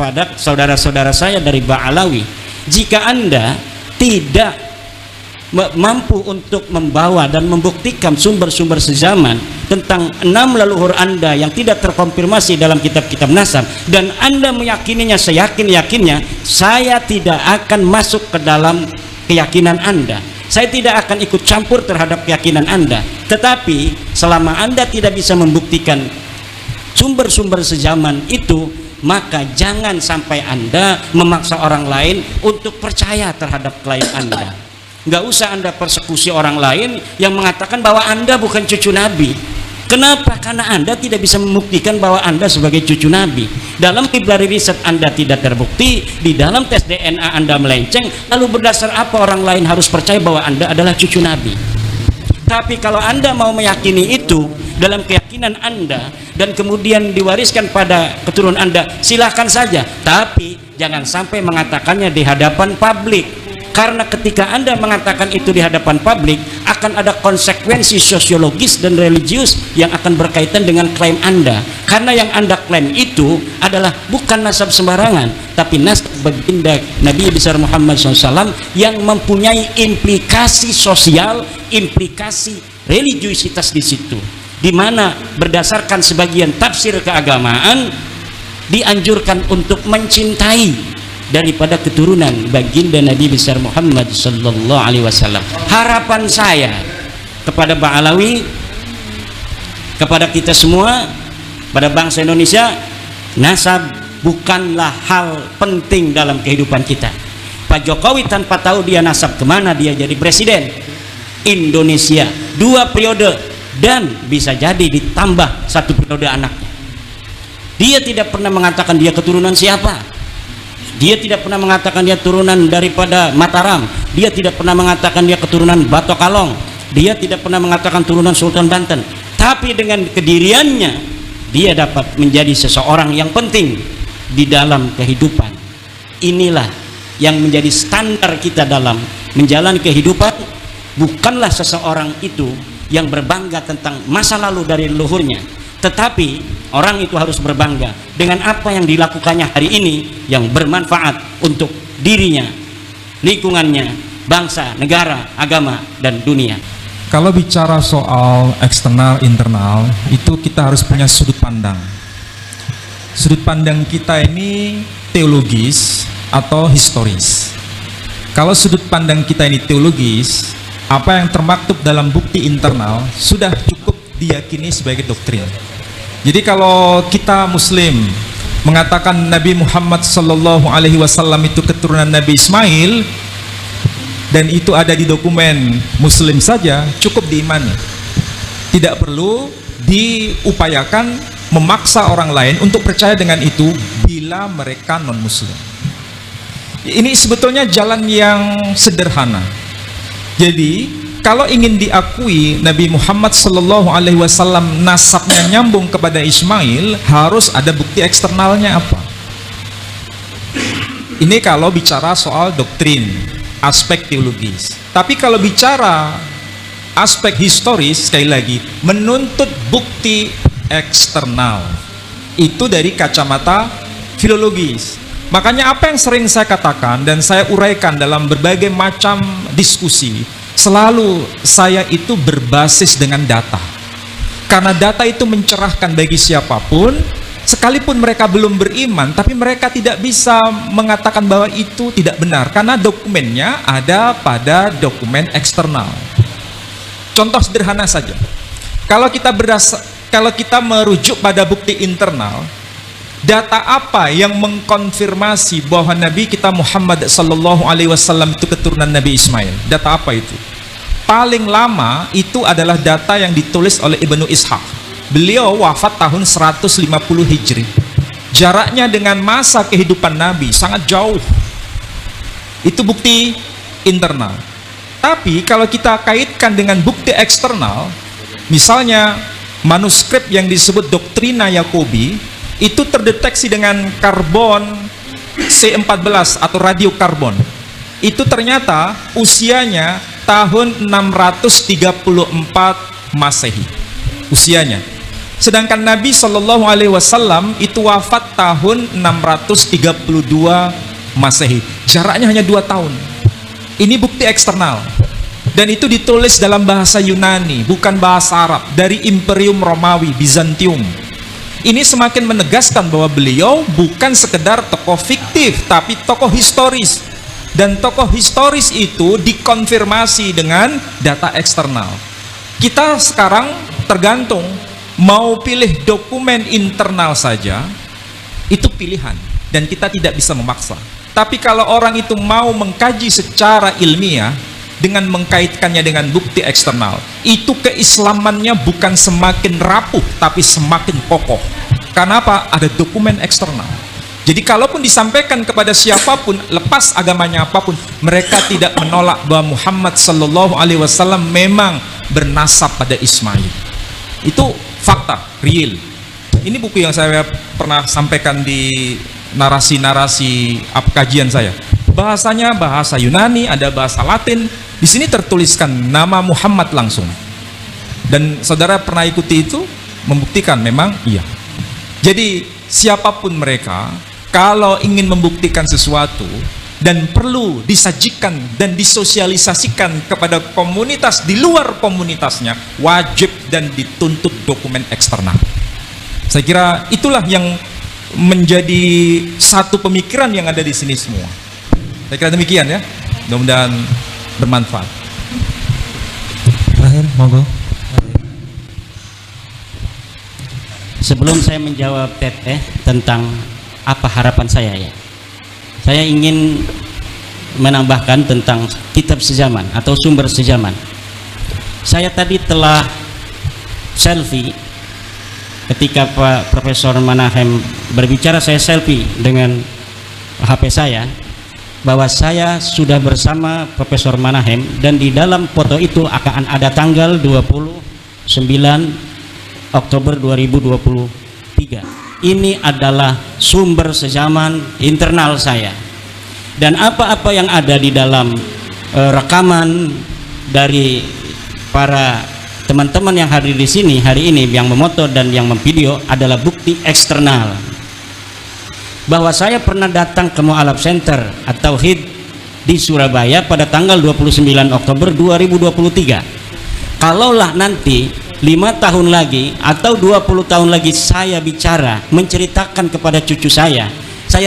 kepada saudara-saudara saya dari Ba'alawi, jika Anda tidak mampu untuk membawa dan membuktikan sumber-sumber sezaman tentang 6 leluhur Anda yang tidak terkonfirmasi dalam kitab-kitab nasab, dan Anda meyakininya seyakin-yakinnya, saya tidak akan masuk ke dalam keyakinan Anda. Saya tidak akan ikut campur terhadap keyakinan Anda. Tetapi selama Anda tidak bisa membuktikan sumber-sumber sezaman itu, maka jangan sampai Anda memaksa orang lain untuk percaya terhadap klaim Anda. Nggak usah Anda persekusi orang lain yang mengatakan bahwa Anda bukan cucu Nabi. Kenapa? Karena Anda tidak bisa membuktikan bahwa Anda sebagai cucu Nabi. Dalam library riset Anda tidak terbukti, di dalam tes DNA Anda melenceng, lalu berdasar apa orang lain harus percaya bahwa Anda adalah cucu Nabi? Tapi kalau Anda mau meyakini itu dalam keyakinan Anda dan kemudian diwariskan pada keturunan Anda, silahkan saja. Tapi jangan sampai mengatakannya di hadapan publik. Karena ketika Anda mengatakan itu di hadapan publik, akan ada konsekuensi sosiologis dan religius yang akan berkaitan dengan klaim Anda. Karena yang Anda klaim itu adalah bukan nasab sembarangan, tapi nasab baginda Nabi besar Muhammad SAW yang mempunyai implikasi sosial, implikasi religiusitas di situ. Di mana berdasarkan sebagian tafsir keagamaan dianjurkan untuk mencintai daripada keturunan baginda Nabi besar Muhammad sallallahu alaihi wasallam. Harapan saya kepada Ba'alawi, kepada kita semua, pada bangsa Indonesia, nasab bukanlah hal penting dalam kehidupan kita. Pak Jokowi tanpa tahu dia nasab kemana dia jadi presiden Indonesia 2 periode, dan bisa jadi ditambah 1 periode anaknya. Dia tidak pernah mengatakan dia keturunan siapa. Dia tidak pernah mengatakan dia turunan daripada Mataram. Dia tidak pernah mengatakan dia keturunan Batok Kalong. Dia tidak pernah mengatakan turunan Sultan Banten. Tapi dengan kediriannya, dia dapat menjadi seseorang yang penting di dalam kehidupan. Inilah yang menjadi standar kita dalam menjalani kehidupan. Bukanlah seseorang itu yang berbangga tentang masa lalu dari leluhurnya, tetapi orang itu harus berbangga dengan apa yang dilakukannya hari ini yang bermanfaat untuk dirinya, lingkungannya, bangsa, negara, agama, dan dunia. Kalau bicara soal eksternal, internal, itu kita harus punya sudut pandang. Sudut pandang kita ini teologis atau historis. Kalau sudut pandang kita ini teologis, apa yang termaktub dalam bukti internal sudah cukup diyakini sebagai doktrin. Jadi kalau kita Muslim mengatakan Nabi Muhammad sallallahu alaihi wasallam itu keturunan Nabi Ismail, dan itu ada di dokumen Muslim saja, cukup diimani. Tidak perlu diupayakan memaksa orang lain untuk percaya dengan itu bila mereka non Muslim. Ini sebetulnya jalan yang sederhana. Jadi kalau ingin diakui Nabi Muhammad sallallahu alaihi wasallam nasabnya nyambung kepada Ismail, harus ada bukti eksternalnya apa? Ini kalau bicara soal doktrin, aspek teologis. Tapi kalau bicara aspek historis, sekali lagi menuntut bukti eksternal. Itu dari kacamata filologis. Makanya apa yang sering saya katakan dan saya uraikan dalam berbagai macam diskusi, selalu saya itu berbasis dengan data. Karena data itu mencerahkan bagi siapapun, sekalipun mereka belum beriman, tapi mereka tidak bisa mengatakan bahwa itu tidak benar, karena dokumennya ada pada dokumen eksternal. Contoh sederhana saja, kalau kita merujuk pada bukti internal, data apa yang mengkonfirmasi bahwa Nabi kita Muhammad sallallahu alaihi wasallam itu keturunan Nabi Ismail? Data apa itu? Paling lama itu adalah data yang ditulis oleh Ibnu Ishaq. Beliau wafat tahun 150 Hijri. Jaraknya dengan masa kehidupan Nabi sangat jauh. Itu bukti internal. Tapi kalau kita kaitkan dengan bukti eksternal, misalnya manuskrip yang disebut Doktrina Yakobi, itu terdeteksi dengan karbon C14 atau radiokarbon. Itu ternyata usianya tahun 634 Masehi. Usianya Sedangkan Nabi Shallallahu Alaihi Wasallam itu wafat tahun 632 Masehi. Jaraknya hanya 2 tahun. Ini bukti eksternal. Dan itu ditulis dalam bahasa Yunani, bukan bahasa Arab, dari Imperium Romawi, Bizantium. Ini semakin menegaskan bahwa beliau bukan sekedar tokoh fiktif, tapi tokoh historis. Dan tokoh historis itu dikonfirmasi dengan data eksternal. Kita sekarang tergantung, mau pilih dokumen internal saja, itu pilihan. Dan kita tidak bisa memaksa. Tapi kalau orang itu mau mengkaji secara ilmiah, dengan mengkaitkannya dengan bukti eksternal, itu keislamannya bukan semakin rapuh tapi semakin kokoh. Karena apa? Ada dokumen eksternal. Jadi kalaupun disampaikan kepada siapapun, lepas agamanya apapun, mereka tidak menolak bahwa Muhammad Sallallahu Alaihi Wasallam memang bernasab pada Ismail. Itu fakta real. Ini buku yang saya pernah sampaikan di narasi-narasi kajian saya. Bahasanya bahasa Yunani, ada bahasa Latin. Di sini tertuliskan nama Muhammad langsung. Dan saudara pernah ikuti itu, membuktikan memang iya. Jadi siapapun mereka, kalau ingin membuktikan sesuatu dan perlu disajikan dan disosialisasikan kepada komunitas di luar komunitasnya, wajib dan dituntut dokumen eksternal. Saya kira itulah yang menjadi satu pemikiran yang ada di sini semua. Saya kira demikian ya. Mudah-mudahan bermanfaat. Terakhir, monggo. Sebelum saya menjawab Teteh tentang apa harapan saya ya, saya ingin menambahkan tentang kitab sejaman atau sumber sejaman. Saya tadi telah selfie ketika Pak Profesor Manahem berbicara, saya selfie dengan HP saya bahwa saya sudah bersama Profesor Manahem, dan di dalam foto itu akan ada tanggal 29 Oktober 2023. Ini adalah sumber sejaman internal saya, dan apa-apa yang ada di dalam rekaman dari para teman-teman yang hadir di sini hari ini, yang memoto dan yang memvideo, adalah bukti eksternal bahwa saya pernah datang ke Mu'alaf Center atau HID di Surabaya pada tanggal 29 Oktober 2023. Kalaulah nanti 5 tahun lagi atau 20 tahun lagi saya bicara menceritakan kepada cucu saya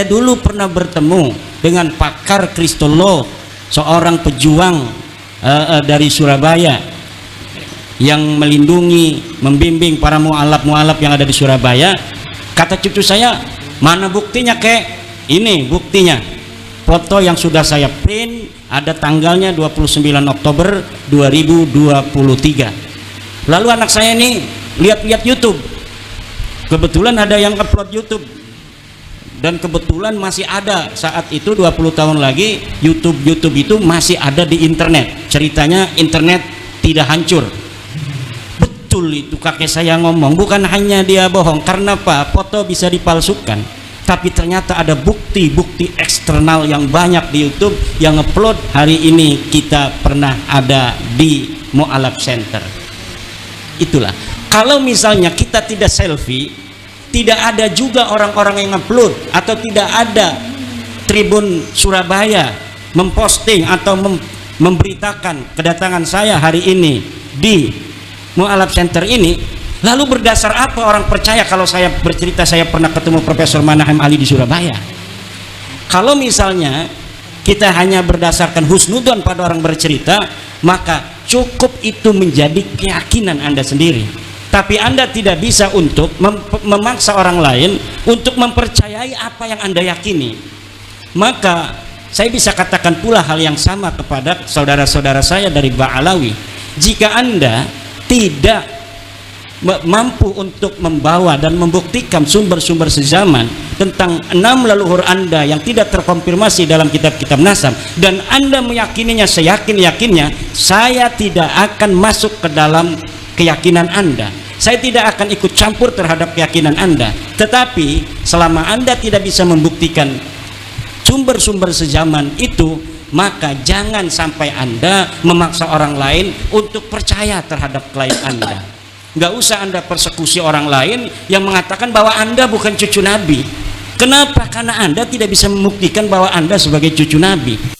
dulu pernah bertemu dengan pakar kristolog, seorang pejuang dari Surabaya yang melindungi, membimbing para mu'alaf yang ada di Surabaya. Kata cucu saya, mana buktinya kek? Ini buktinya, foto yang sudah saya print, ada tanggalnya 29 Oktober 2023. Lalu anak saya ini lihat-lihat YouTube, kebetulan ada yang upload YouTube, dan kebetulan masih ada saat itu 20 tahun lagi YouTube itu masih ada di internet. Ceritanya internet tidak hancur. Betul itu kakek saya ngomong, bukan hanya dia bohong. Karena apa? Foto bisa dipalsukan, tapi ternyata ada bukti-bukti eksternal yang banyak di YouTube yang upload. Hari ini kita pernah ada di Mu'alaf Center. Itulah, kalau misalnya kita tidak selfie, tidak ada juga orang-orang yang upload, atau tidak ada Tribun Surabaya memposting atau memberitakan kedatangan saya hari ini di Mu'alaf Center ini, lalu berdasar apa orang percaya kalau saya bercerita saya pernah ketemu Profesor Manahem Ali di Surabaya? Kalau misalnya kita hanya berdasarkan husnudon pada orang bercerita, maka cukup itu menjadi keyakinan Anda sendiri. Tapi Anda tidak bisa untuk memaksa orang lain untuk mempercayai apa yang Anda yakini. Maka saya bisa katakan pula hal yang sama kepada saudara-saudara saya dari Ba'alawi. Jika Anda tidak mampu untuk membawa dan membuktikan sumber-sumber sejaman tentang 6 leluhur Anda yang tidak terkonfirmasi dalam kitab-kitab nasab, dan Anda meyakininya seyakin-yakinnya, saya tidak akan masuk ke dalam keyakinan Anda. Saya tidak akan ikut campur terhadap keyakinan Anda. Tetapi selama Anda tidak bisa membuktikan sumber-sumber sejaman itu, maka jangan sampai Anda memaksa orang lain untuk percaya terhadap klien Anda. Nggak usah Anda persekusi orang lain yang mengatakan bahwa Anda bukan cucu Nabi. Kenapa? Karena Anda tidak bisa membuktikan bahwa Anda sebagai cucu Nabi.